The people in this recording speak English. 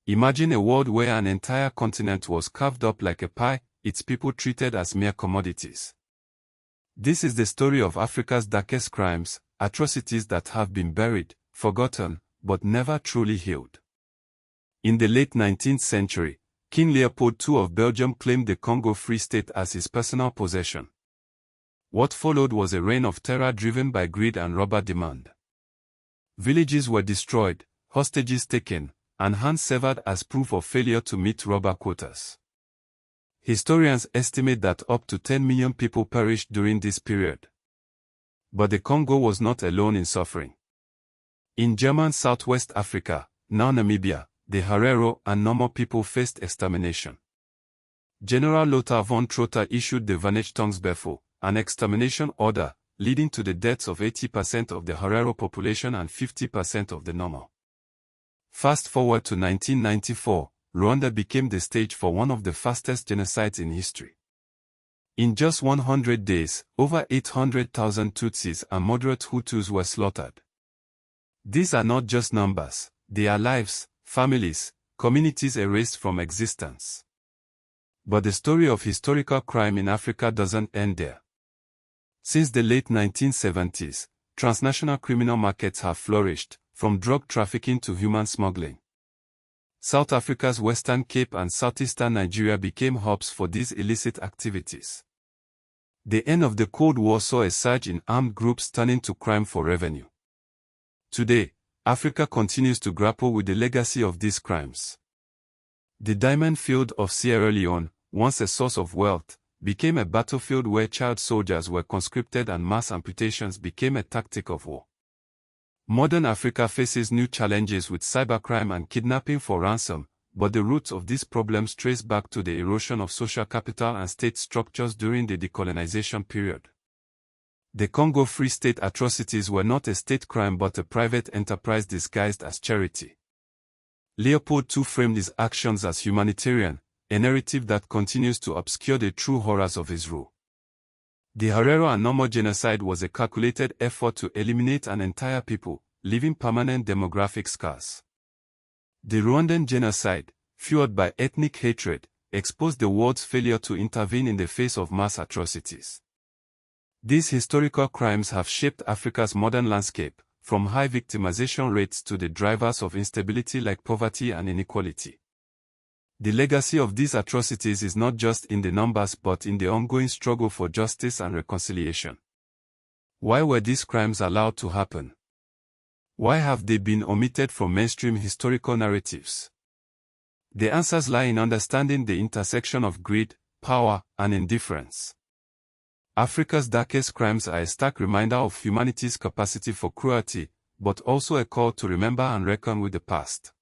Imagine a world where an entire continent was carved up like a pie, its people treated as mere commodities. This is the story of Africa's darkest crimes, atrocities that have been buried, forgotten, but never truly healed. In the late 19th century, King Leopold II of Belgium claimed the Congo Free State as his personal possession. What followed was a reign of terror driven by greed and robber demand. Villages were destroyed, hostages taken, and hands severed as proof of failure to meet robber quotas. Historians estimate that up to 10 million people perished during this period. But the Congo was not alone in suffering. In German Southwest Africa, now Namibia, the Herero and Nomo people faced extermination. General Lothar von Trotha issued the Vernichtungsbefehl, an extermination order, leading to the deaths of 80% of the Herero population and 50% of the Nomo. Fast forward to 1994, Rwanda became the stage for one of the fastest genocides in history. In just 100 days, over 800,000 Tutsis and moderate Hutus were slaughtered. These are not just numbers, they are lives, families, communities erased from existence. But the story of historical crime in Africa doesn't end there. Since the late 1970s, transnational criminal markets have flourished, from drug trafficking to human smuggling. South Africa's Western Cape and southeastern Nigeria became hubs for these illicit activities. The end of the Cold War saw a surge in armed groups turning to crime for revenue. Today, Africa continues to grapple with the legacy of these crimes. The diamond field of Sierra Leone, once a source of wealth, became a battlefield where child soldiers were conscripted and mass amputations became a tactic of war. Modern Africa faces new challenges with cybercrime and kidnapping for ransom, but the roots of these problems trace back to the erosion of social capital and state structures during the decolonization period. The Congo Free State atrocities were not a state crime but a private enterprise disguised as charity. Leopold II framed his actions as humanitarian, a narrative that continues to obscure the true horrors of his rule. The Herero and Nomo genocide was a calculated effort to eliminate an entire people, leaving permanent demographic scars. The Rwandan genocide, fueled by ethnic hatred, exposed the world's failure to intervene in the face of mass atrocities. These historical crimes have shaped Africa's modern landscape, from high victimization rates to the drivers of instability like poverty and inequality. The legacy of these atrocities is not just in the numbers but in the ongoing struggle for justice and reconciliation. Why were these crimes allowed to happen? Why have they been omitted from mainstream historical narratives? The answers lie in understanding the intersection of greed, power, and indifference. Africa's darkest crimes are a stark reminder of humanity's capacity for cruelty, but also a call to remember and reckon with the past.